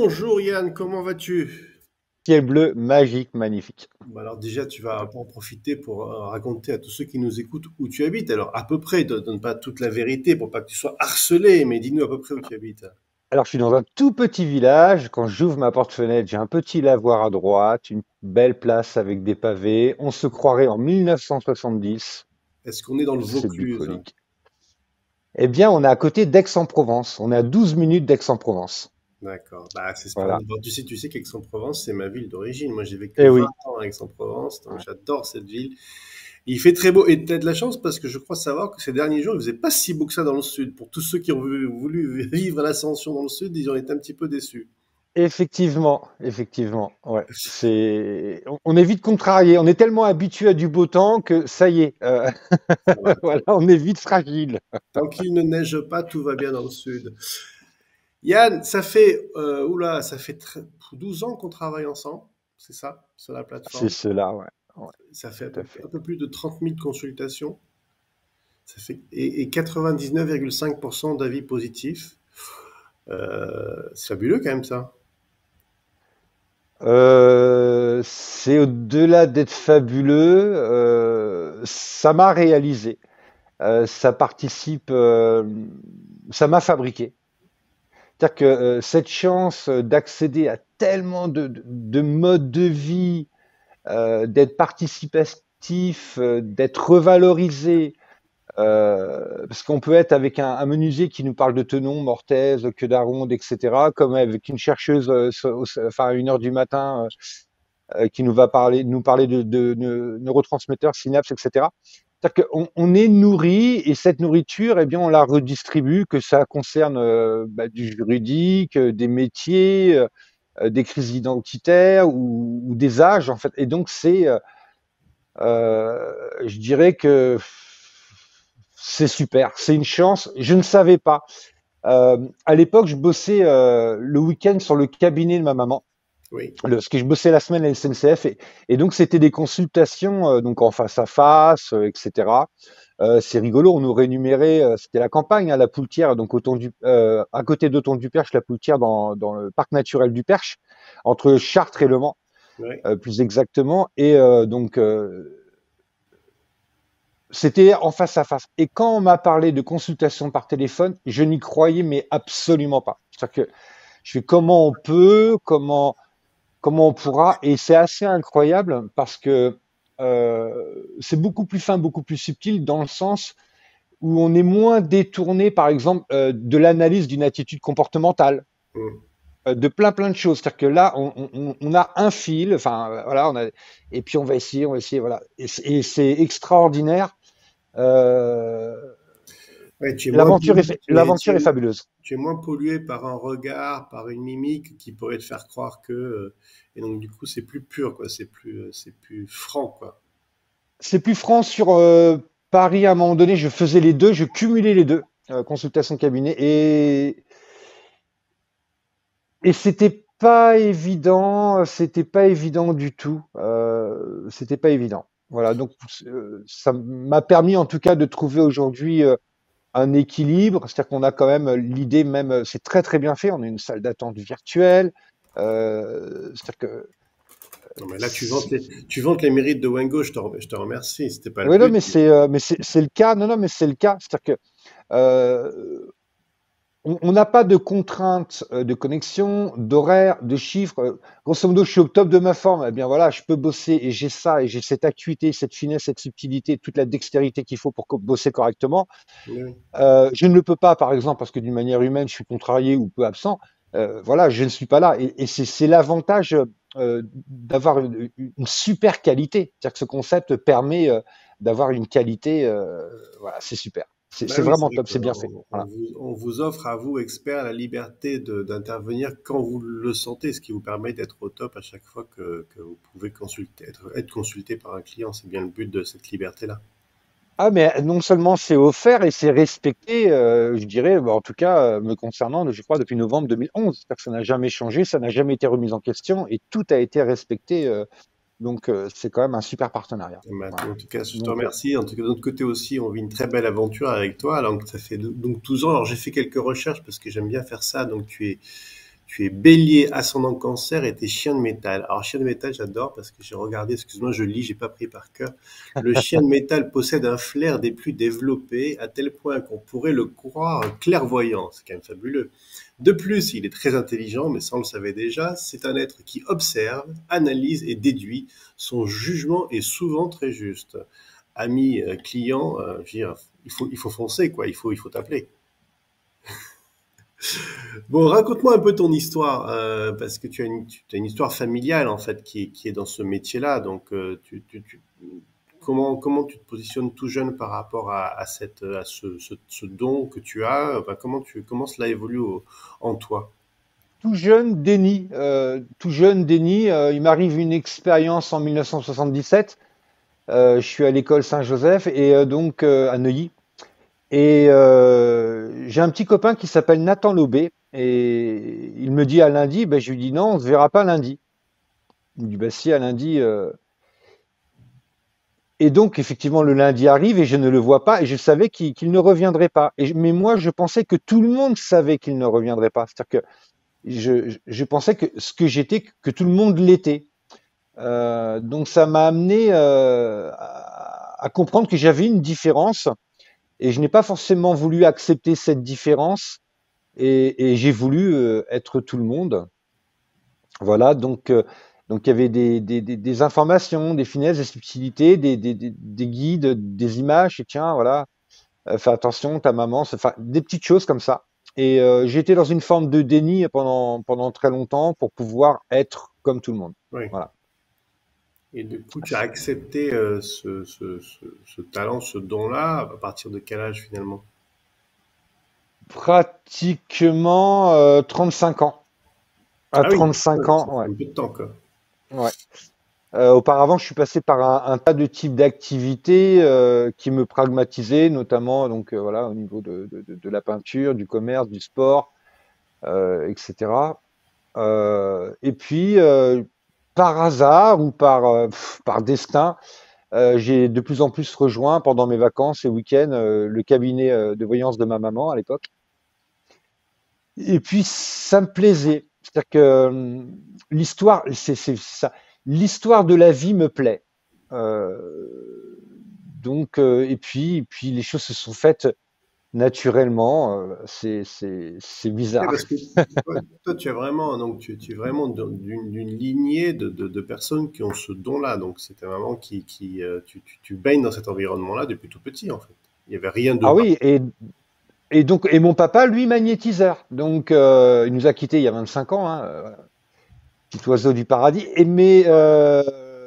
Bonjour Yann, comment vas-tu? Ciel bleu, magique, magnifique. Bah alors déjà, tu vas en profiter pour raconter à tous ceux qui nous écoutent où tu habites. Alors à peu près, donne pas toute la vérité pour pas que tu sois harcelé, mais dis-nous à peu près où tu habites. Alors, je suis dans un tout petit village. Quand j'ouvre ma porte-fenêtre, j'ai un petit lavoir à droite, une belle place avec des pavés. On se croirait en 1970. Est-ce qu'on est dans le C'est Vaucluse? bucolique. Eh bien, on est à côté d'Aix-en-Provence. On est à 12 minutes d'Aix-en-Provence. D'accord, bah c'est Voilà. splendide. Bon, tu sais qu'Aix-en-Provence, c'est ma ville d'origine. Moi, j'ai vécu Eh 20 oui. ans à Aix-en-Provence, donc Ouais. j'adore cette ville. Il fait très beau et tu as de la chance parce que je crois savoir que ces derniers jours, il faisait pas si beau que ça dans le sud. Pour tous ceux qui ont voulu vivre l'ascension dans le sud, ils ont été un petit peu déçus. Effectivement, effectivement. Ouais. On est vite contrarié. On est tellement habitué à du beau temps que ça y est. Ça va. Voilà, on est vite fragile. Tant qu'il ne neige pas, tout va bien dans le sud. Yann, ça fait, ça fait 12 ans qu'on travaille ensemble, c'est ça, sur la C'est plateforme. cela, ouais. Ouais, Ça fait tout à fait. un peu plus de 30 000 consultations. Et 99,5% d'avis positifs. C'est fabuleux quand même ça. C'est au-delà d'être fabuleux, ça m'a réalisé, ça participe, ça m'a fabriqué. C'est-à-dire que cette chance d'accéder à tellement de modes de vie, d'être participatif, d'être revalorisé, parce qu'on peut être avec un menuisier qui nous parle de Tenon, Mortaise, queue d'aronde, etc., comme avec une chercheuse, enfin à 1 heure du matin, qui nous parler de neurotransmetteurs, synapses, etc. C'est-à-dire qu'on est nourri et cette nourriture, eh bien, on la redistribue, que ça concerne du juridique, des métiers, des crises identitaires ou des âges, en fait. Et donc, je dirais que c'est super, c'est une chance. Je ne savais pas. À l'époque, je bossais le week-end sur le cabinet de ma maman. Oui. Parce que je bossais la semaine à la SNCF et donc c'était des consultations donc en face à face, etc. C'est rigolo, on nous rémunérait, c'était la campagne, hein, la Poultière, donc à côté d'Auton du Perche, la Poultière dans le parc naturel du Perche, entre Chartres et Le Mans, Oui. plus exactement. Et c'était en face à face. Et quand on m'a parlé de consultation par téléphone, je n'y croyais mais absolument pas. C'est-à-dire que je fais comment on peut, comment on pourra. Et c'est assez incroyable parce que c'est beaucoup plus fin, beaucoup plus subtil dans le sens où on est moins détourné, par exemple, de l'analyse d'une attitude comportementale, Mm. de plein de choses. C'est-à-dire que là, on a un fil, enfin voilà, et puis on va essayer, voilà. Et c'est extraordinaire. Euh, Ouais, l'aventure est fabuleuse. tu es moins pollué par un regard, par une mimique qui pourrait te faire croire que, et donc du coup c'est plus pur quoi, c'est plus franc quoi. C'est plus franc sur Paris à un moment donné. Je faisais les deux, je cumulais les deux, consultation cabinet, et c'était pas évident du tout. C'était pas évident. Voilà, donc ça m'a permis en tout cas de trouver aujourd'hui un équilibre, c'est-à-dire qu'on a quand même l'idée même, c'est très très bien fait. On a une salle d'attente virtuelle, c'est-à-dire que Non mais là tu vantes les mérites de Wengo, je te remercie, c'était pas le oui, non, but. mais c'est le cas. Non, non, mais c'est le cas. C'est-à-dire que euh, on n'a pas de contraintes de connexion, d'horaire, de chiffres. Grosso modo, je suis au top de ma forme. Eh bien voilà, je peux bosser et j'ai ça et j'ai cette acuité, cette finesse, cette subtilité, toute la dextérité qu'il faut pour bosser correctement. Oui. Je ne le peux pas, par exemple, parce que d'une manière humaine, je suis contrarié ou peu absent. Voilà, je ne suis pas là. Et c'est l'avantage d'avoir une super qualité. C'est-à-dire que ce concept permet d'avoir une qualité. Voilà, c'est super. Bah C'est oui, c'est vraiment vrai top, c'est bien fait. qu'on Voilà. on vous offre à vous, experts, la liberté d'intervenir quand vous le sentez, ce qui vous permet d'être au top à chaque fois que vous pouvez être consulté par un client. C'est bien le but de cette liberté-là. Ah, mais non seulement c'est offert et c'est respecté, je dirais, bah, en tout cas, me concernant, je crois, depuis novembre 2011. C'est-à-dire que ça n'a jamais changé, ça n'a jamais été remis en question et tout a été respecté. Donc, c'est quand même un super partenariat. Voilà. En tout cas, je te Donc, remercie. En tout cas, de notre côté aussi, on vit une très belle aventure avec toi. Donc, ça fait donc 12 ans. Alors, j'ai fait quelques recherches parce que j'aime bien faire ça. Donc, Tu es bélier, ascendant cancer et t'es chien de métal. Alors, chien de métal, j'adore parce que j'ai regardé, excuse-moi, je lis, j'ai pas pris par cœur. Le chien de métal possède un flair des plus développés à tel point qu'on pourrait le croire clairvoyant. C'est quand même fabuleux. De plus, il est très intelligent, mais ça on le savait déjà. C'est un être qui observe, analyse et déduit. Son jugement est souvent très juste. Ami, client, je veux dire, il faut foncer, quoi. Il faut t'appeler. Bon, raconte-moi un peu ton histoire, parce que tu as une histoire familiale en fait qui est dans ce métier-là. Donc, comment tu te positionnes tout jeune par rapport à ce don que tu as? Enfin, comment cela évolue en toi? Tout jeune déni. Il m'arrive une expérience en 1977. Je suis à l'école Saint-Joseph et à Neuilly. Et j'ai un petit copain qui s'appelle Nathan Lobé et il me dit à lundi, ben, je lui dis non, on se verra pas lundi. Il me dit bah si à lundi. Et donc effectivement le lundi arrive et je ne le vois pas et je savais qu'il ne reviendrait pas. Mais moi je pensais que tout le monde savait qu'il ne reviendrait pas. C'est-à-dire que je pensais que ce que j'étais, que tout le monde l'était. Donc ça m'a amené à comprendre que j'avais une différence et je n'ai pas forcément voulu accepter cette différence et j'ai voulu être tout le monde. Voilà, donc il y avait des informations, des finesses, des subtilités, des guides, des images. Et tiens, voilà, fais attention, ta maman, enfin, des petites choses comme ça. Et j'étais dans une forme de déni pendant très longtemps pour pouvoir être comme tout le monde. Oui. Voilà. Et du coup, tu as accepté ce talent, ce don-là, à partir de quel âge finalement? Pratiquement 35 ans. À Ah oui, 35 ça ans, fait ouais. un peu de temps, quoi. Ouais. Auparavant, je suis passé par un tas de types d'activités qui me pragmatisaient, notamment voilà au niveau de la peinture, du commerce, du sport, etc. Et puis par hasard ou par destin, j'ai de plus en plus rejoint pendant mes vacances et week-ends le cabinet de voyance de ma maman à l'époque. Et puis ça me plaisait, c'est-à-dire que l'histoire, c'est ça, l'histoire de la vie me plaît. Euh, et puis les choses se sont faites naturellement. C'est Oui, bizarre. parce que toi, tu es vraiment, donc tu es vraiment d'une lignée de personnes qui ont ce don-là. Donc, c'était vraiment tu baignes dans cet environnement-là depuis tout petit, en fait. Il n'y avait rien de Ah part. oui, et mon papa, lui, magnétiseur. Donc il nous a quittés il y a 25 ans, hein, petit oiseau du paradis.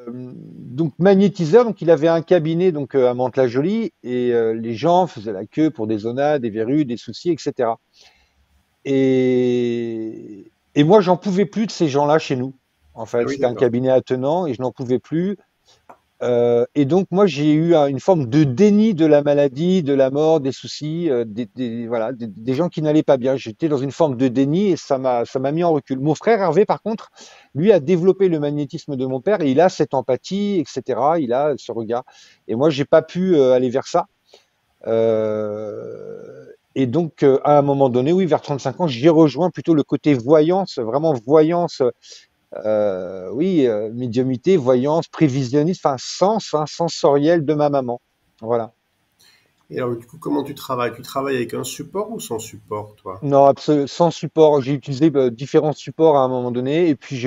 Donc magnétiseur, donc il avait un cabinet à Mantes-la-Jolie et les gens faisaient la queue pour des zonas, des verrues, des soucis, etc. Et moi, j'en pouvais plus de ces gens-là chez nous. En Ah fait, oui, c'était un d'accord. cabinet attenant et je n'en pouvais plus. Et donc, moi, j'ai eu une forme de déni de la maladie, de la mort, des soucis, voilà, des gens qui n'allaient pas bien. J'étais dans une forme de déni et ça m'a mis en recul. Mon frère Hervé, par contre, lui a développé le magnétisme de mon père et il a cette empathie, etc. Il a ce regard. Et moi, j'ai pas pu aller vers ça. Et donc, à un moment donné, oui, vers 35 ans, j'ai rejoint plutôt le côté voyance, vraiment voyance, oui, médiumité, voyance, prévisionniste, enfin, sens, hein, sensoriel de ma maman. Voilà. Et alors, du coup, comment tu travailles? Tu travailles avec un support ou sans support, toi? Non, sans support. J'ai utilisé différents supports à un moment donné, et puis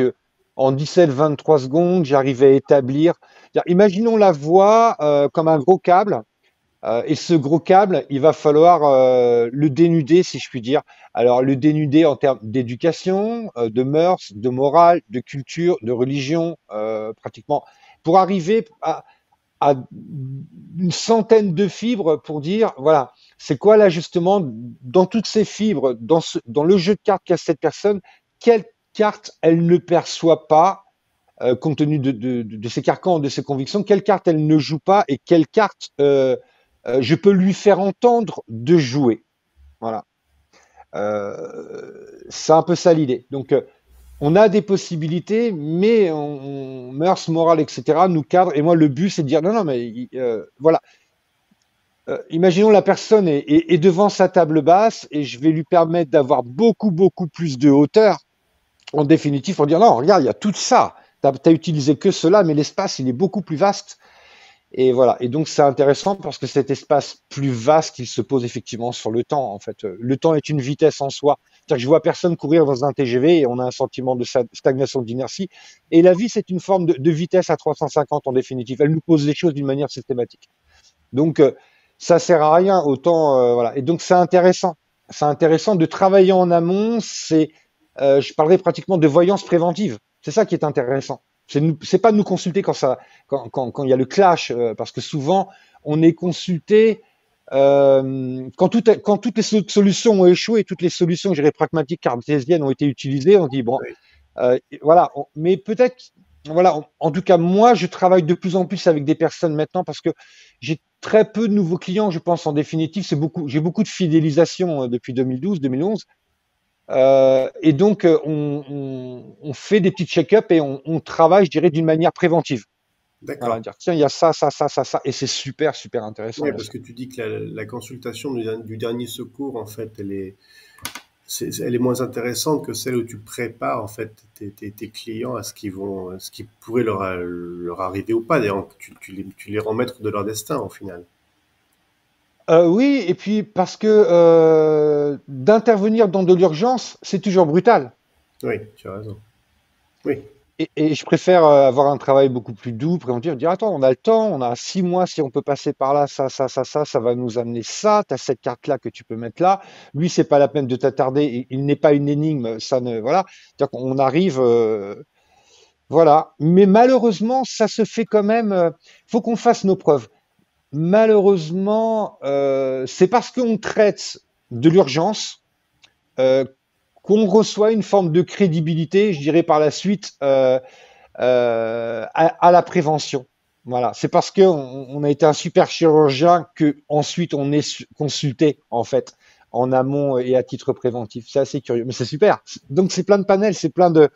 en 17-23 secondes, j'arrivais à établir. Imaginons la voix comme un gros câble. Et ce gros câble, il va falloir le dénuder, si je puis dire. Alors, le dénuder en termes d'éducation, de mœurs, de morale, de culture, de religion, pratiquement, pour arriver à une centaine de fibres pour dire, voilà, c'est quoi l'ajustement dans toutes ces fibres, dans le jeu de cartes qu'a cette personne, quelle carte elle ne perçoit pas, compte tenu de ses carcans, de ses convictions, quelle carte elle ne joue pas et quelle carte je peux lui faire entendre de jouer. Voilà. C'est un peu ça l'idée. Donc, on a des possibilités, mais mœurs, morale, etc., nous cadrent. Et moi, le but, c'est de dire non, non, mais voilà. Imaginons la personne est devant sa table basse et je vais lui permettre d'avoir beaucoup, beaucoup plus de hauteur. en définitive, pour dire non, regarde, il y a tout ça. T'as utilisé que cela, mais l'espace, il est beaucoup plus vaste. Et voilà. Et donc, c'est intéressant parce que cet espace plus vaste, il se pose effectivement sur le temps. En fait, le temps est une vitesse en soi. C'est-à-dire que je vois personne courir dans un TGV et on a un sentiment de stagnation, d'inertie. Et la vie, c'est une forme de vitesse à 350 en définitive. Elle nous pose les choses d'une manière systématique. Donc, ça sert à rien. Autant, voilà. Et donc, c'est intéressant. C'est intéressant de travailler en amont. Je parlerai pratiquement de voyance préventive. C'est ça qui est intéressant. C'est pas de nous consulter quand il y a le clash, parce que souvent on est consulté quand toutes les solutions ont échoué, toutes les solutions, je dirais pragmatiques cartésiennes ont été utilisées. On dit bon, Oui, voilà, mais peut-être, voilà, en tout cas, moi, je travaille de plus en plus avec des personnes maintenant parce que j'ai très peu de nouveaux clients, je pense, en définitive. J'ai beaucoup de fidélisation depuis 2012, 2011. Et donc, on fait des petits check-up et on travaille, je dirais, d'une manière préventive. Voilà, d'accord. dire, tiens, il y a ça, ça, ça, ça, ça, et c'est super, super intéressant, Oui, bien parce sûr. que tu dis que la consultation du dernier secours, en fait, elle est moins intéressante que celle où tu prépares en fait tes clients à ce qui pourrait leur arriver ou pas. D'ailleurs, tu les rends maîtres de leur destin au final. Oui, et puis parce que d'intervenir dans de l'urgence, c'est toujours brutal. Oui, tu as raison. Oui, Et je préfère avoir un travail beaucoup plus doux, préventif, dire attends, on a le temps, on a 6 mois, si on peut passer par là, ça va nous amener ça, tu as cette carte-là que tu peux mettre là. Lui, c'est pas la peine de t'attarder, il n'est pas une énigme, ça ne, voilà. C'est-à-dire qu'on arrive, voilà. Mais malheureusement, ça se fait quand même, faut qu'on fasse nos preuves. Malheureusement, c'est parce qu'on traite de l'urgence, euh, qu'on reçoit une forme de crédibilité, je dirais par la suite, à la prévention. Voilà, c'est parce que on a été un super chirurgien que ensuite on est consulté en fait en amont et à titre préventif. C'est assez curieux, mais c'est super. Donc c'est plein de panels, c'est plein de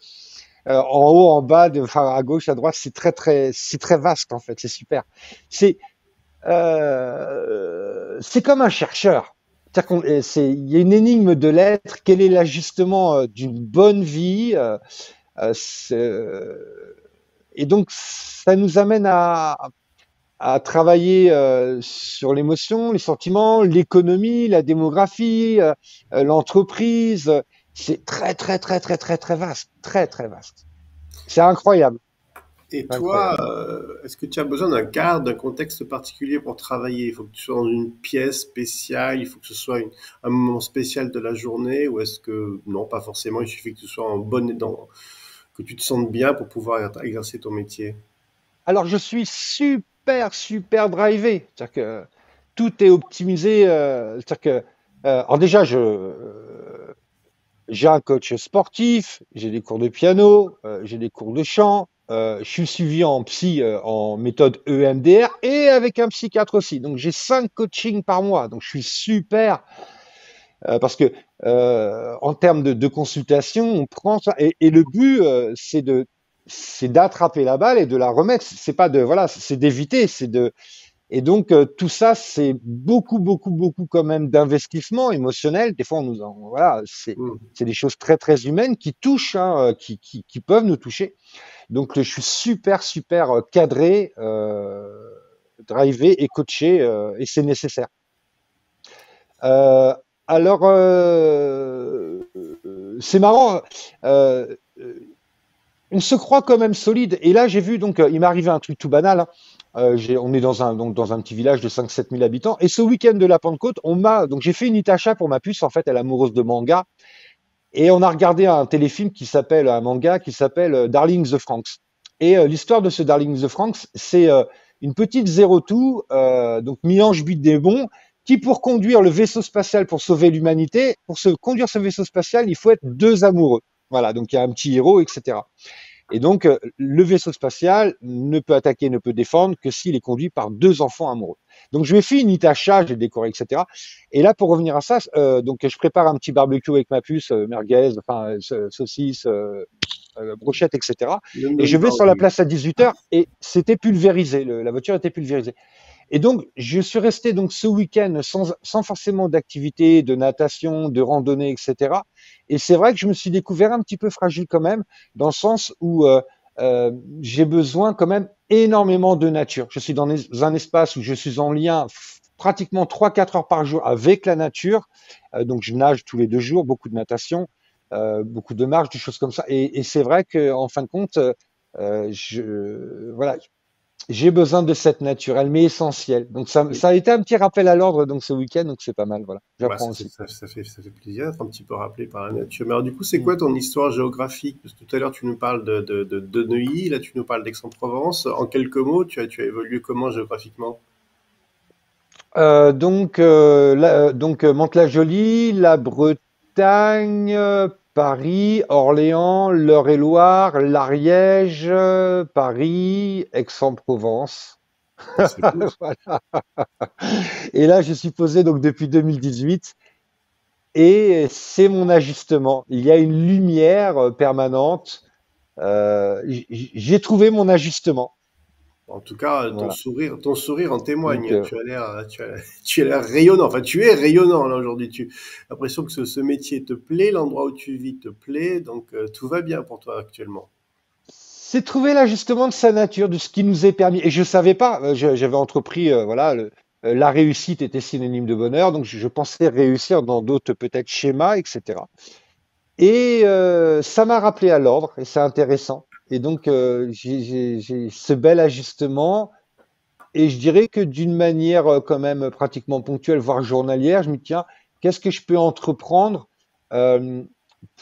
en haut, en bas, enfin, à gauche, à droite, c'est très vaste en fait. C'est super. C'est c'est comme un chercheur. C'est-à-dire il y a une énigme de l'être. Quel est l'ajustement d'une bonne vie et donc, ça nous amène à travailler sur l'émotion, les sentiments, l'économie, la démographie, l'entreprise. C'est très, très, très, très, très, très vaste. Très, très vaste. C'est incroyable. et C'est toi, incroyable. est-ce que tu as besoin d'un cadre, d'un contexte particulier pour travailler? Il faut que tu sois dans une pièce spéciale, il faut que ce soit un moment spécial de la journée, ou est-ce que non, pas forcément, il suffit que tu sois que tu te sentes bien pour pouvoir exercer ton métier? Alors, je suis super, super drivé. C'est-à-dire que tout est optimisé. C'est-à-dire que, alors déjà, j'ai un coach sportif, j'ai des cours de piano, j'ai des cours de chant, je suis suivi en psy, en méthode EMDR et avec un psychiatre aussi. Donc j'ai 5 coachings par mois. Donc je suis super parce que en termes de consultation, on prend ça et le but c'est d'attraper la balle et de la remettre. C'est pas de voilà, c'est d'éviter, c'est de et donc, tout ça, c'est beaucoup, beaucoup, beaucoup quand même d'investissement émotionnel. Des fois, voilà, Hmm. c'est des choses très, très humaines qui touchent, hein, qui peuvent nous toucher. Donc, je suis super, super cadré, drivé et coaché, et c'est nécessaire. Euh, alors, c'est marrant. Euh, on se croit quand même solide. Et là, j'ai vu, donc, il m'est arrivé un truc tout banal, hein. On est donc, dans un petit village de 5-7 000 habitants. Et ce week-end de la Pentecôte, donc j'ai fait une Itacha pour ma puce. En fait, elle est amoureuse de manga. Et on a regardé un manga qui s'appelle Darling the Franxx. Et l'histoire de ce Darling the Franxx, c'est une petite zéro tout, donc mi-ange but-démon, qui pour conduire le vaisseau spatial pour sauver l'humanité, conduire ce vaisseau spatial, il faut être deux amoureux. Voilà, donc il y a un petit héros, etc. Et donc, le vaisseau spatial ne peut attaquer, ne peut défendre que s'il est conduit par deux enfants amoureux. Donc, je lui ai fait une Itacha, j'ai décoré, etc. Et là, pour revenir à ça, donc je prépare un petit barbecue avec ma puce, merguez, enfin, saucisse, brochette, etc. Ne Et donne je pas vais sur la envie. place à 18 heures et c'était pulvérisé, la voiture était pulvérisée. Et donc, je suis resté donc ce week-end sans forcément d'activité, de natation, de randonnée, etc. Et c'est vrai que je me suis découvert un petit peu fragile quand même, dans le sens où j'ai besoin quand même énormément de nature. Je suis dans un espace où je suis en lien pratiquement 3-4 heures par jour avec la nature. Donc, je nage tous les 2 jours, beaucoup de natation, beaucoup de marche, des choses comme ça. Et c'est vrai que, en fin de compte, voilà, j'ai besoin de cette nature, elle m'est essentielle. Donc ça a été un petit rappel à l'ordre donc ce week-end, donc c'est pas mal, voilà. Bah, J'apprends aussi. ça fait plaisir d'être un petit peu rappelé par la nature. Mais alors, du coup, c'est Mm. quoi ton histoire géographique? Parce que tout à l'heure, tu nous parles de Neuilly, là, tu nous parles d'Aix-en-Provence. En quelques mots, tu as évolué comment géographiquement? Mantes-la-Jolie, la Bretagne, Paris, Orléans, l'Eure-et-Loire, l'Ariège, Paris, Aix-en-Provence. Ah, c'est beau. Voilà. Et là, je suis posé donc depuis 2018 et c'est mon ajustement. Il y a une lumière permanente. J'ai trouvé mon ajustement. En tout cas, Voilà. ton sourire en Donc, témoigne. Tu as l'air rayonnant. Enfin, tu es rayonnant là aujourd'hui. Tu as l'impression que ce métier te plaît, l'endroit où tu vis te plaît, donc tout va bien pour toi actuellement. c'est trouver l'ajustement de sa nature, de ce qui nous est permis. Et je savais pas. J'avais entrepris, voilà, la réussite était synonyme de bonheur, donc je pensais réussir dans d'autres peut-être schémas, etc. Et ça m'a rappelé à l'ordre, et c'est intéressant. Et donc, j'ai ce bel ajustement. Et je dirais que d'une manière quand même pratiquement ponctuelle, voire journalière, je me dis, tiens, qu'est-ce que je peux entreprendre euh,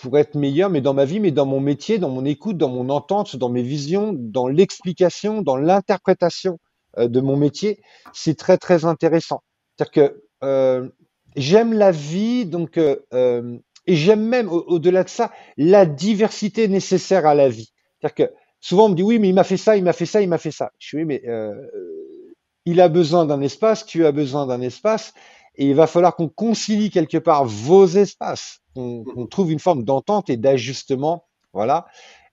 pour être meilleur, mais dans ma vie, mais dans mon métier, dans mon écoute, dans mon entente, dans mes visions, dans l'explication, dans l'interprétation de mon métier. C'est très, très intéressant. C'est-à-dire que j'aime la vie, donc, et j'aime même, au-delà de ça, la diversité nécessaire à la vie. C'est-à-dire que souvent on me dit, oui, mais il m'a fait ça, il m'a fait ça, il m'a fait ça. Je suis, oui, mais il a besoin d'un espace, tu as besoin d'un espace, et il va falloir qu'on concilie quelque part vos espaces, qu'on trouve une forme d'entente et d'ajustement, voilà,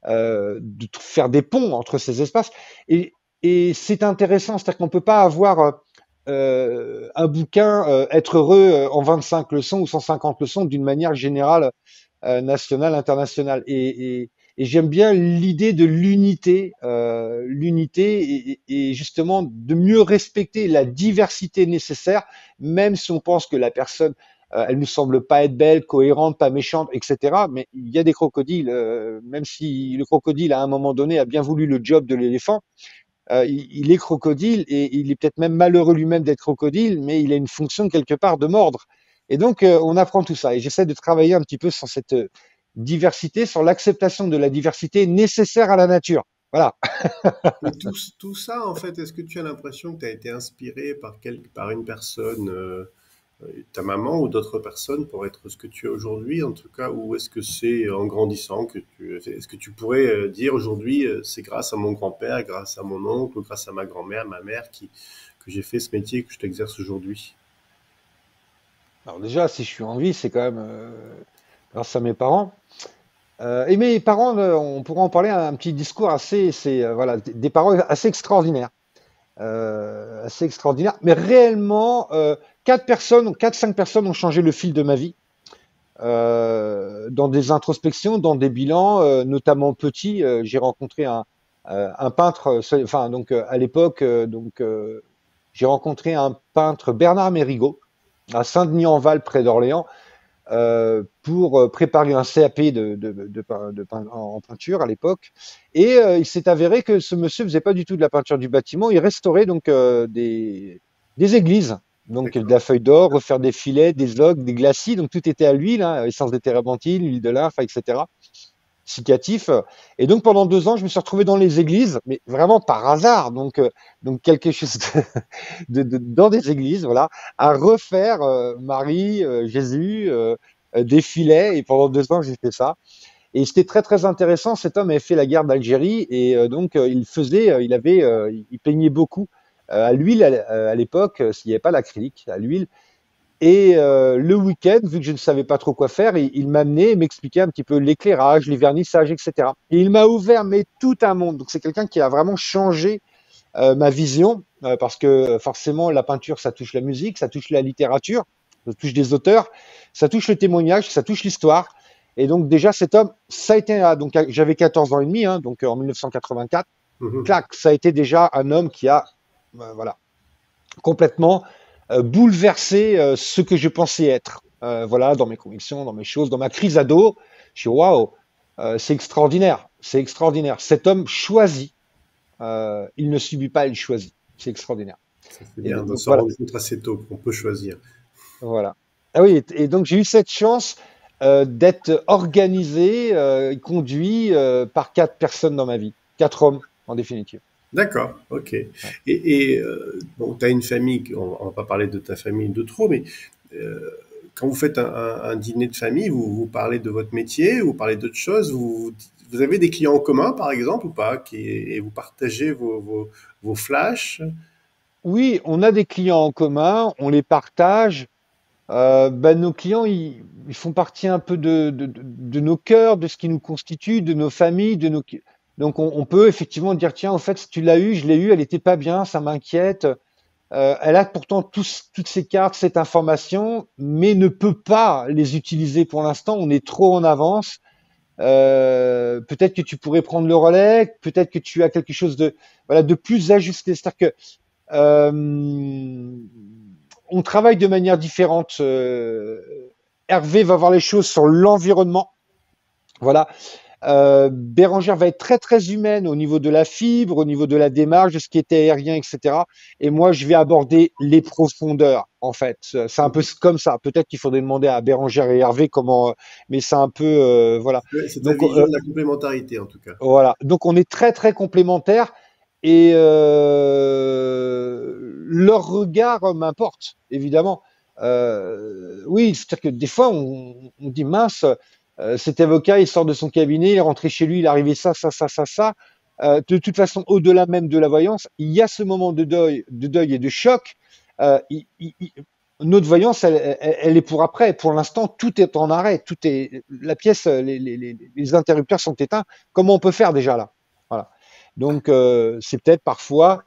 faire des ponts entre ces espaces. Et, et c'est intéressant, c'est-à-dire qu'on peut pas avoir un bouquin, être heureux en 25 leçons ou 150 leçons d'une manière générale, nationale, internationale. Et j'aime bien l'idée de l'unité et justement de mieux respecter la diversité nécessaire, même si on pense que la personne, elle ne semble pas être belle, cohérente, pas méchante, etc. Mais il y a des crocodiles, même si le crocodile à un moment donné a bien voulu le job de l'éléphant, il est crocodile et il est peut-être même malheureux lui-même d'être crocodile, mais il a une fonction quelque part de mordre. Et donc, on apprend tout ça. Et j'essaie de travailler un petit peu sur cette diversité, sur l'acceptation de la diversité nécessaire à la nature. Voilà. Mais tout ça, en fait, est-ce que tu as l'impression que tu as été inspiré par une personne, ta maman ou d'autres personnes pour être ce que tu es aujourd'hui, en tout cas, ou est-ce que c'est en grandissant est-ce que tu pourrais dire aujourd'hui, c'est grâce à mon grand-père, grâce à mon oncle, grâce à ma grand-mère, ma mère, que j'ai fait ce métier que je t'exerce aujourd'hui? Alors déjà, si je suis en vie, c'est quand même grâce à mes parents. Et mes parents, on pourra en parler, un petit discours assez, c'est voilà, des parents assez extraordinaires. Assez extraordinaire. Mais réellement, 4 personnes, 4-5 personnes ont changé le fil de ma vie. Dans des introspections, dans des bilans, notamment petit, j'ai rencontré un peintre, enfin donc à l'époque, j'ai rencontré un peintre Bernard Mérigot à Saint-Denis-en-Val près d'Orléans pour préparer un CAP en peinture à l'époque. Et il s'est avéré que ce monsieur faisait pas du tout de la peinture du bâtiment, il restaurait donc des églises. Donc de D'accord. la feuille d'or, refaire des filets, des ogres, des glacis, donc tout était à l'huile, hein, essence de térébenthine, huile de lymphe, etc. Cicatif. Et donc pendant 2 ans, je me suis retrouvé dans les églises, mais vraiment par hasard. Donc quelque chose dans des églises, voilà, à refaire Marie, Jésus, des filets. Et pendant 2 ans, j'ai fait ça. Et c'était très très intéressant. Cet homme avait fait la guerre d'Algérie et il peignait beaucoup à l'huile à l'époque, s'il n'y avait pas l'acrylique, à l'huile. Et le week-end, vu que je ne savais pas trop quoi faire, il m'amenait et m'expliquait un petit peu l'éclairage, les vernissages, etc. Et il m'a ouvert mais tout un monde. Donc c'est quelqu'un qui a vraiment changé ma vision, parce que forcément la peinture, ça touche la musique, ça touche la littérature, ça touche des auteurs, ça touche le témoignage, ça touche l'histoire. Et donc déjà cet homme, ça a été, donc j'avais 14 ans et demi, hein, donc en 1984, Mhm. clac, ça a été déjà un homme qui a, voilà, complètement bouleversé ce que je pensais être. Voilà, dans mes convictions, dans mes choses, dans ma crise ado, je suis waouh, c'est extraordinaire, c'est extraordinaire. Cet homme choisit, il ne subit pas, il choisit. C'est extraordinaire. Ça c'est Et bien de donc se voilà, rendre compte assez tôt qu'on peut choisir. voilà. Ah oui, et donc j'ai eu cette chance d'être organisé, conduit par 4 personnes dans ma vie, 4 hommes en définitive. D'accord, ok. Ouais. Bon, tu as une famille, on va pas parler de ta famille de trop, mais euh, quand vous faites un dîner de famille, vous parlez de votre métier, vous parlez d'autres choses, vous avez des clients en commun, par exemple, ou pas, et vous partagez vos flashs? Oui, on a des clients en commun, on les partage. Ben, nos clients, ils font partie un peu de nos cœurs, de ce qui nous constitue, de nos familles, de nos. Donc on peut effectivement dire, tiens, en fait, si tu l'as eu, je l'ai eu, elle était pas bien, ça m'inquiète. Elle a pourtant toutes ces cartes, cette information, mais ne peut pas les utiliser pour l'instant. On est trop en avance. Peut-être que tu pourrais prendre le relais, peut-être que tu as quelque chose de, voilà, de plus ajusté. C'est-à-dire que on travaille de manière différente. Hervé va voir les choses sur l'environnement. Voilà. Bérangère va être très très humaine au niveau de la fibre, au niveau de la démarche, de ce qui était aérien, etc. Et moi, je vais aborder les profondeurs, en fait. C'est un peu comme ça. Peut-être qu'il faudrait demander à Bérangère et Hervé comment, mais c'est un peu, voilà. C'est ta Donc, vision de la complémentarité, en tout cas. voilà. Donc, on est très très complémentaires et leur regard m'importe, évidemment. Oui, c'est-à-dire que des fois, on dit mince. Cet avocat, il sort de son cabinet, il est rentré chez lui, il est arrivé ça, ça, ça, ça, ça. De toute façon, au-delà même de la voyance, il y a ce moment de deuil et de choc. Notre voyance, elle est pour après. Pour l'instant, tout est en arrêt. Tout est la pièce, les interrupteurs sont éteints. Comment on peut faire déjà là? Voilà. Donc, c'est peut-être parfois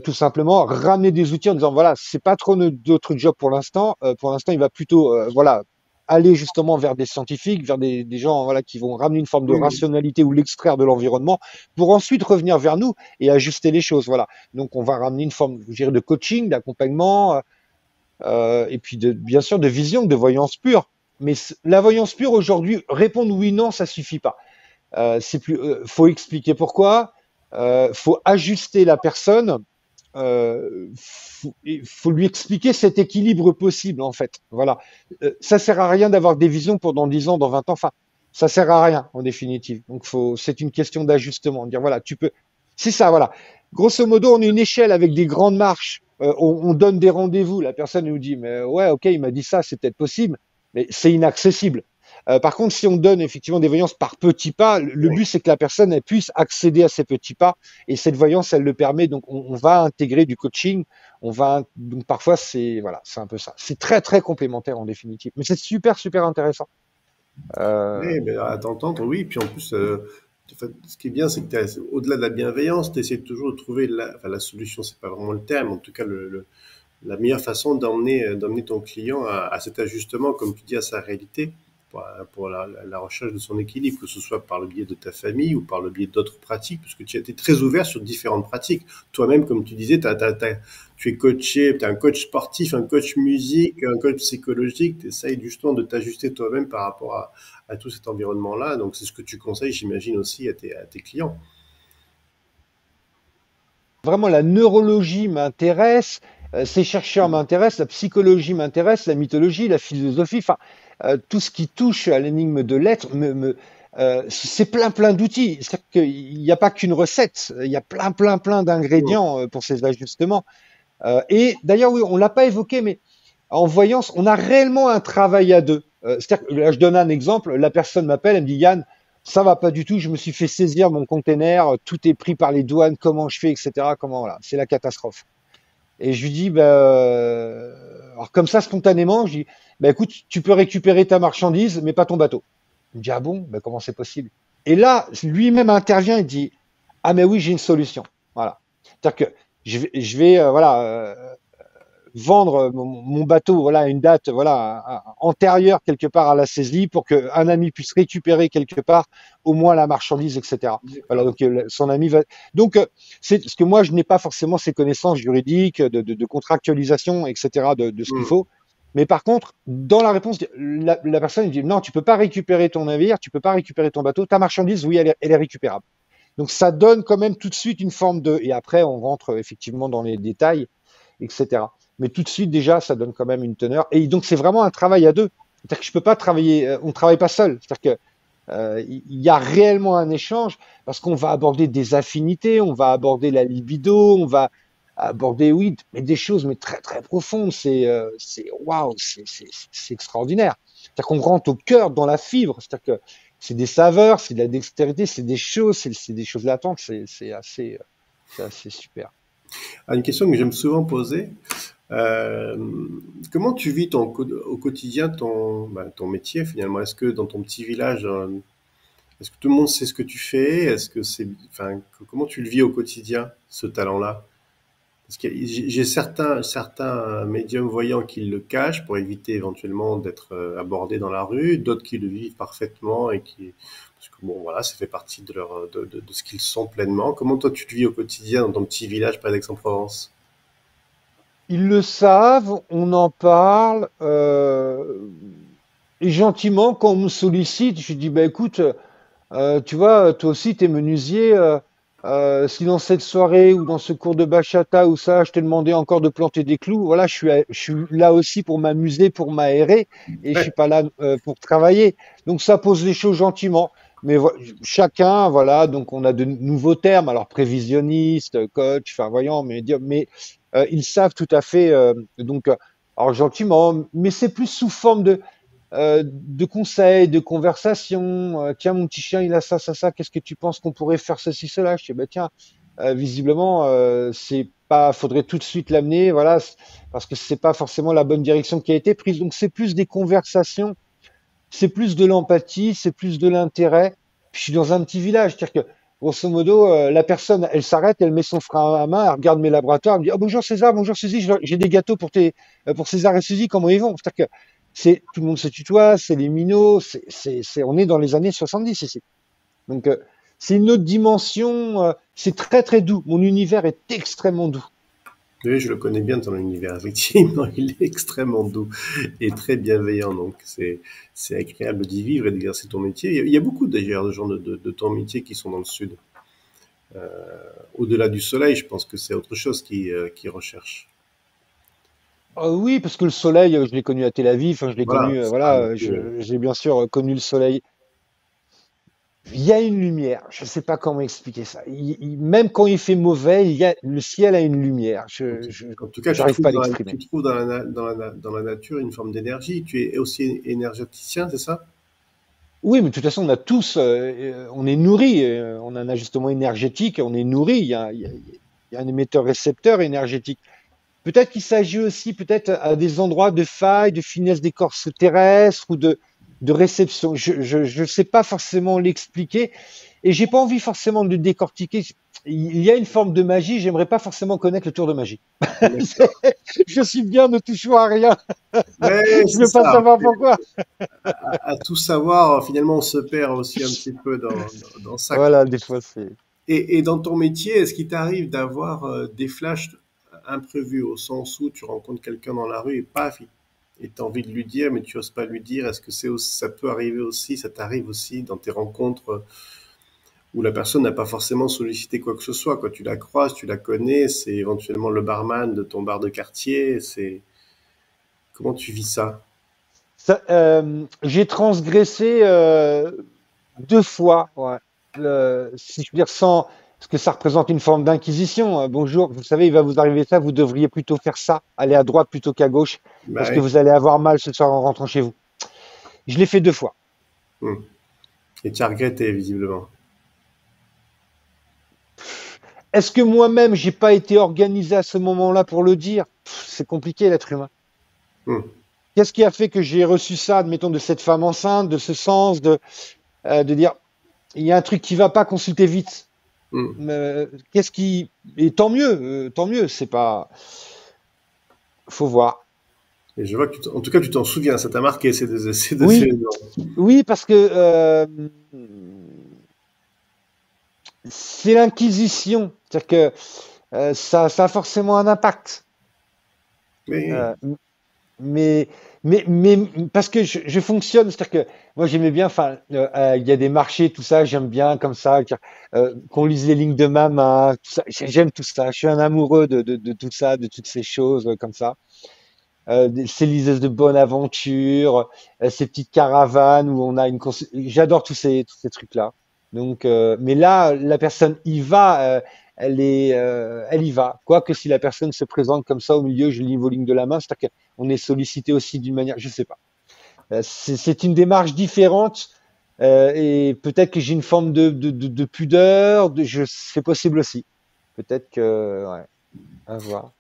tout simplement ramener des outils en disant voilà, c'est pas trop notre job pour l'instant. Pour l'instant, il va plutôt voilà aller justement vers des scientifiques, vers des gens voilà, qui vont ramener une forme de Oui, oui. rationalité ou l'extraire de l'environnement pour ensuite revenir vers nous et ajuster les choses. Voilà. Donc on va ramener une forme, je dirais, de coaching, d'accompagnement et puis bien sûr de vision, de voyance pure. Mais la voyance pure aujourd'hui, répondre oui non, ça suffit pas. C'est plus, faut expliquer pourquoi, faut ajuster la personne il faut lui expliquer cet équilibre possible en fait. Voilà. Ça sert à rien d'avoir des visions pour dans 10 ans, dans 20 ans. Enfin, ça sert à rien en définitive. Donc c'est une question d'ajustement. Dire voilà, tu peux. C'est ça, voilà. Grosso modo, on est une échelle avec des grandes marches. On donne des rendez-vous. La personne nous dit mais ouais, ok, il m'a dit ça, c'est peut-être possible, mais c'est inaccessible. Par contre, si on donne effectivement des voyances par petits pas, le but c'est que la personne elle puisse accéder à ces petits pas et cette voyance elle le permet. Donc on va intégrer du coaching, on va donc parfois c'est voilà c'est un peu ça. C'est très très complémentaire en définitive, mais c'est super super intéressant. Euh, Oui, mais à t'entendre, oui. Puis en plus, en fait, ce qui est bien, c'est que au-delà de la bienveillance, tu essaies toujours de trouver enfin, la solution, c'est pas vraiment le terme, en tout cas la meilleure façon d'emmener ton client à cet ajustement, comme tu dis, à sa réalité, pour la recherche de son équilibre, que ce soit par le biais de ta famille ou par le biais d'autres pratiques, parce que tu as été très ouvert sur différentes pratiques. Toi-même, comme tu disais, tu es coaché, tu es un coach sportif, un coach musique, un coach psychologique, tu essayes justement de t'ajuster toi-même par rapport à tout cet environnement-là. Donc c'est ce que tu conseilles, j'imagine, aussi à tes clients. Vraiment la neurologie m'intéresse, ces chercheurs m'intéressent, la psychologie m'intéresse, la mythologie, la philosophie, enfin tout ce qui touche à l'énigme de l'être c'est plein plein d'outils. C'est-à-dire qu'il n'y a pas qu'une recette, il y a plein plein plein d'ingrédients pour ces ajustements. Et d'ailleurs, oui, on l'a pas évoqué, mais en voyance, on a réellement un travail à deux. C'est-à-dire que, là, je donne un exemple, la personne m'appelle, elle me dit Yann, ça va pas du tout, je me suis fait saisir mon container, tout est pris par les douanes, comment je fais, etc. Comment voilà, c'est la catastrophe. Et je lui dis, bah, alors comme ça spontanément, je dis, bah écoute, tu peux récupérer ta marchandise, mais pas ton bateau. Il me dit ah bon, bah comment c'est possible? Et là, lui-même intervient et dit, ah mais oui, j'ai une solution. Voilà. C'est-à-dire que je vais voilà, vendre mon bateau voilà, à une date voilà, antérieure quelque part à la saisie pour qu'un ami puisse récupérer quelque part au moins la marchandise, etc. Voilà, D'accord. donc son ami va. Donc, c'est parce que moi, je n'ai pas forcément ces connaissances juridiques, de contractualisation, etc., de ce qu'il Hmm. faut. Mais par contre, dans la réponse, la personne dit non, tu peux pas récupérer ton navire, tu peux pas récupérer ton bateau, ta marchandise, oui, elle est récupérable. Donc ça donne quand même tout de suite une forme de. Et après, on rentre effectivement dans les détails, etc. Mais tout de suite, déjà, ça donne quand même une teneur. Et donc, c'est vraiment un travail à deux. C'est-à-dire que je peux pas travailler, on ne travaille pas seul. C'est-à-dire que il y a réellement un échange parce qu'on va aborder des affinités, on va aborder la libido, on va aborder, oui, mais des choses mais très très profondes. C'est waouh, c'est extraordinaire. C'est-à-dire qu'on rentre au cœur, dans la fibre. C'est-à-dire que c'est des saveurs, c'est de la dextérité, c'est des choses, c'est des choses latentes. C'est assez super. Ah, une question que j'aime souvent poser. Euh, Comment tu vis au quotidien ton métier finalement? Est-ce que dans ton petit village, est-ce que tout le monde sait ce que tu fais? Enfin, comment tu le vis au quotidien, ce talent-là? Parce que j'ai certains médiums voyants qui le cachent pour éviter éventuellement d'être abordés dans la rue, d'autres qui le vivent parfaitement parce que bon, voilà, ça fait partie de ce qu'ils sont pleinement. Comment toi tu le vis au quotidien dans ton petit village près d'Aix-en-Provence? Ils le savent, on en parle, et gentiment, quand on me sollicite, je dis, bah écoute, tu vois, toi aussi, t'es menuisier. Si dans cette soirée ou dans ce cours de bachata ou ça, je t'ai demandé encore de planter des clous, voilà, je suis là aussi pour m'amuser, pour m'aérer, et je suis Ouais. pas là pour travailler. Donc ça pose les choses gentiment. Mais chacun, voilà, donc on a de nouveaux termes, alors prévisionniste, coach, enfin voyant, médium, mais ils savent tout à fait, alors gentiment, mais c'est plus sous forme de conseils, de conversations. Tiens, mon petit chien, il a ça, ça, ça. Qu'est-ce que tu penses qu'on pourrait faire ceci, cela? Je dis, bah, tiens, visiblement, c'est pas, faudrait tout de suite l'amener, voilà, parce que c'est pas forcément la bonne direction qui a été prise. Donc, c'est plus des conversations, c'est plus de l'empathie, c'est plus de l'intérêt. Puis, je suis dans un petit village, c'est-à-dire que, grosso modo, la personne, elle s'arrête, elle met son frein à main, elle regarde mes laboratoires, elle me dit, oh, bonjour César, bonjour Suzy, j'ai des gâteaux pour César et Suzy, comment ils vont? C'est-à-dire que tout le monde se tutoie, c'est les minots, on est dans les années 70 ici. Donc, c'est une autre dimension, c'est très très doux. Mon univers est extrêmement doux. Oui, je le connais bien ton univers, effectivement, il est extrêmement doux et très bienveillant, donc c'est agréable d'y vivre et d'exercer ton métier. Il y a beaucoup d'ailleurs de gens de ton métier qui sont dans le sud. Au-delà du soleil, je pense que c'est autre chose qui recherchent. Oui, parce que le soleil, je l'ai connu à Tel Aviv, enfin, je l'ai Voilà, connu, c'est pas voilà, non plus, j'ai bien sûr connu le soleil. Il y a une lumière, je ne sais pas comment expliquer ça. Même quand il fait mauvais, le ciel a une lumière. en tout cas, J'arrive pas à tu l'exprimer. trouves dans la nature une forme d'énergie. Tu es aussi énergéticien, c'est ça? Oui, mais de toute façon, on a tous, on est nourri, on a un ajustement énergétique, on est nourri. Il y a un émetteur-récepteur énergétique. Peut-être qu'il s'agit aussi, peut-être, à des endroits de faille, de finesse d'écorce terrestre ou de réception. Je sais pas forcément l'expliquer et j'ai pas envie forcément de le décortiquer. Il y a une forme de magie, j'aimerais pas forcément connaître le tour de magie. Je suis bien, ne touchons à rien. Ouais, Je c'est veux pas ça. savoir pourquoi. À tout savoir, finalement, on se perd aussi un petit peu dans ça. Voilà, des fois c'est. Et dans ton métier, est-ce qu'il t'arrive d'avoir des flashs imprévus au sens où tu rencontres quelqu'un dans la rue et paf, et tu as envie de lui dire, mais tu oses pas lui dire. Est-ce que ça peut arriver aussi, ça t'arrive aussi dans tes rencontres où la personne n'a pas forcément sollicité quoi que ce soit, quoi. Tu la croises, tu la connais, c'est éventuellement le barman de ton bar de quartier. Comment tu vis ça? J'ai transgressé deux fois, ouais. Si je veux dire sans, parce que ça représente une forme d'inquisition. Bonjour, vous savez, il va vous arriver ça, vous devriez plutôt faire ça, aller à droite plutôt qu'à gauche, Bah parce que oui. vous allez avoir mal ce soir en rentrant chez vous. Je l'ai fait deux fois. Hmm. Et tu as regretté, visiblement. Est-ce que moi-même, j'ai pas été organisé à ce moment-là pour le dire? C'est compliqué l'être humain. Hmm. Qu'est-ce qui a fait que j'ai reçu ça, admettons, de cette femme enceinte, de ce sens, de dire, il y a un truc qui va pas, consulter vite. Hmm. Qu'est-ce qui et tant mieux, c'est pas faut voir. Et je vois que en tout cas, tu t'en souviens, ça t'a marqué ces deux Oui, événements. oui, parce que c'est l'inquisition, c'est-à-dire que ça a forcément un impact. Oui, Euh, mais, mais parce que je fonctionne, c'est-à-dire que moi j'aimais bien, enfin, il y a des marchés, tout ça, j'aime bien comme ça, qu'on lise les lignes de ma main, tout ça, j'aime tout ça, je suis un amoureux de tout ça, de toutes ces choses comme ça. Ces liseuses de bonne aventure, ces petites caravanes où on a j'adore tous ces trucs-là. Donc, mais là, la personne y va, elle y va. Quoique si la personne se présente comme ça au milieu, je lis vos lignes de la main, c'est-à-dire qu'on est sollicité aussi d'une manière, je sais pas. C'est une démarche différente et peut-être que j'ai une forme de pudeur, c'est possible aussi. Peut-être que, ouais, à voir.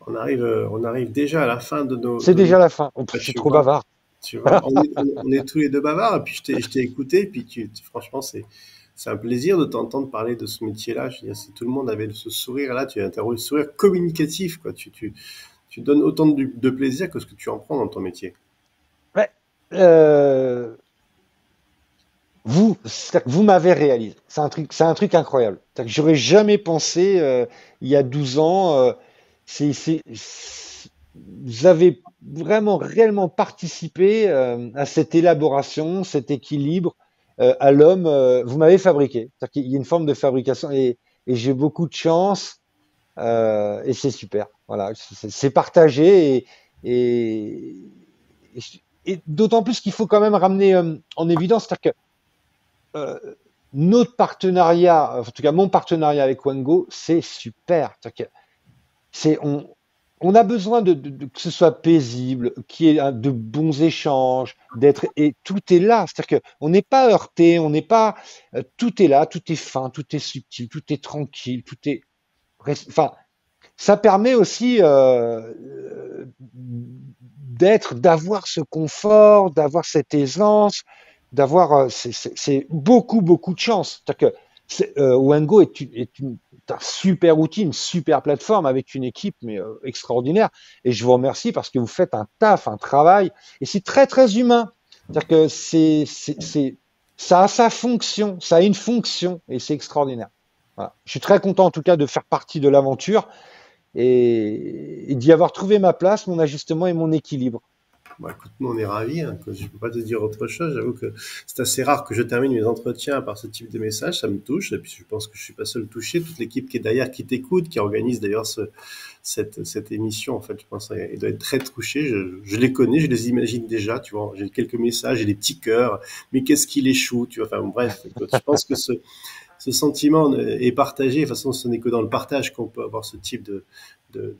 on arrive déjà à la fin C'est de nos... déjà la fin. Oh, Ah, je suis trop bavard. tu vois, on est tous les deux bavards, et puis je t'ai écouté, et puis franchement, c'est un plaisir de t'entendre parler de ce métier-là. Je veux dire, si tout le monde avait ce sourire-là, tu as un sourire communicatif, quoi. Tu donnes autant de plaisir que ce que tu en prends dans ton métier. Ouais. C'est-à-dire que vous m'avez réalisé. C'est un truc incroyable. C'est-à-dire que j'aurais jamais pensé, il y a 12 ans, vous avez vraiment réellement participé, à cette élaboration, cet équilibre, à l'homme, vous m'avez fabriqué. C'est-à-dire qu'il y a une forme de fabrication et j'ai beaucoup de chance, et c'est super. Voilà. C'est partagé et, et, et d'autant plus qu'il faut quand même ramener, en évidence, c'est-à-dire que euh, notre partenariat, en tout cas mon partenariat avec Wango, c'est super. C'est-à-dire que c'est, on a besoin que ce soit paisible, qu'il y ait de bons échanges, et tout est là. C'est-à-dire que on n'est pas heurté, on n'est pas, tout est là, tout est fin, tout est subtil, tout est tranquille, enfin, ça permet aussi d'avoir ce confort, d'avoir cette aisance, c'est beaucoup, beaucoup de chance. C'est-à-dire que Wango est un super outil, une super plateforme avec une équipe mais extraordinaire. Et je vous remercie parce que vous faites un taf, un travail, et c'est très, très humain. C'est-à-dire que ça a sa fonction, ça a une fonction, et c'est extraordinaire. Voilà. Je suis très content en tout cas de faire partie de l'aventure et d'y avoir trouvé ma place, mon ajustement et mon équilibre. Bah, écoute, nous, on est ravis, hein, que je ne peux pas te dire autre chose. J'avoue que c'est assez rare que je termine mes entretiens par ce type de message. Ça me touche. Et puis, je pense que je suis pas seul touché. Toute l'équipe qui est derrière, qui t'écoute, qui organise d'ailleurs cette émission, en fait, je pense qu'elle doit être très touchée. Je les connais, je les imagine déjà, tu vois. J'ai quelques messages, j'ai des petits cœurs. Mais qu'est-ce qu'il échoue, tu vois. Enfin, bon, bref, écoute, je pense que ce sentiment est partagé. De toute façon, ce n'est que dans le partage qu'on peut avoir ce type de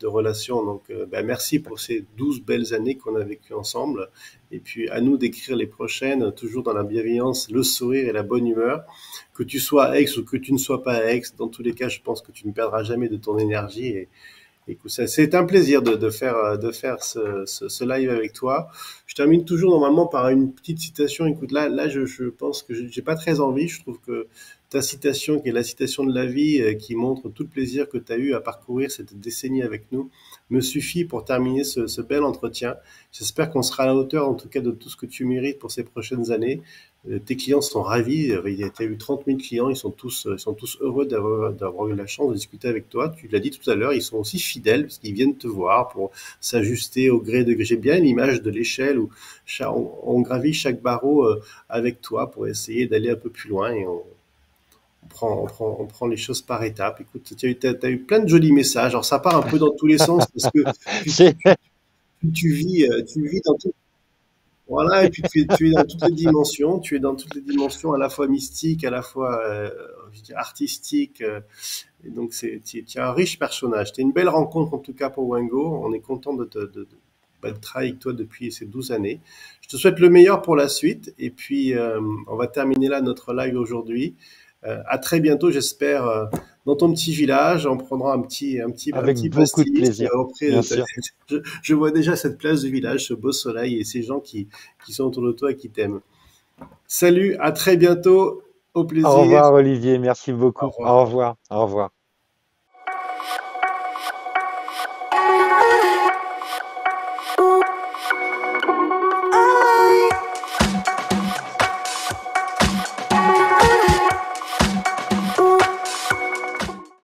relation. Donc, merci pour ces 12 belles années qu'on a vécues ensemble. Et puis, à nous d'écrire les prochaines, toujours dans la bienveillance, le sourire et la bonne humeur. Que tu sois à Aix ou que tu ne sois pas à Aix, dans tous les cas, je pense que tu ne perdras jamais de ton énergie. Et écoute, c'est un plaisir de faire ce live avec toi. Je termine toujours normalement par une petite citation. Écoute, là, je pense que j'ai pas très envie. Je trouve que ta citation, qui est la citation de la vie, qui montre tout le plaisir que tu as eu à parcourir cette décennie avec nous, me suffit pour terminer ce bel entretien. J'espère qu'on sera à la hauteur, en tout cas, de tout ce que tu mérites pour ces prochaines années. Tes clients sont ravis. Il y a eu 30 000 clients. Ils sont tous heureux d'avoir eu la chance de discuter avec toi. Tu l'as dit tout à l'heure, ils sont aussi fidèles parce qu'ils viennent te voir pour s'ajuster au gré de gré. J'ai bien l'image de l'échelle où on gravit chaque barreau avec toi pour essayer d'aller un peu plus loin et on prend les choses par étapes. Écoute, t'as eu plein de jolis messages. Alors ça part un peu dans tous les sens parce que tu, tu, C'est tu, tu vis dans tout, voilà, et puis tu es dans toutes les dimensions, tu es dans toutes les dimensions à la fois mystiques, à la fois je dirais artistiques, et donc tu es un riche personnage. Tu es une belle rencontre en tout cas pour Wango. On est content de travailler avec toi depuis ces 12 années. Je te souhaite le meilleur pour la suite, et puis on va terminer là notre live aujourd'hui. À très bientôt, j'espère, dans ton petit village. On prendra un avec petit beaucoup de pastis plaisir, auprès de bien ta... sûr. je vois déjà cette place du village, ce beau soleil et ces gens qui sont autour de toi et qui t'aiment. Salut, à très bientôt. Au Au plaisir. revoir, Olivier. Merci Au beaucoup. revoir. Au revoir. Au revoir.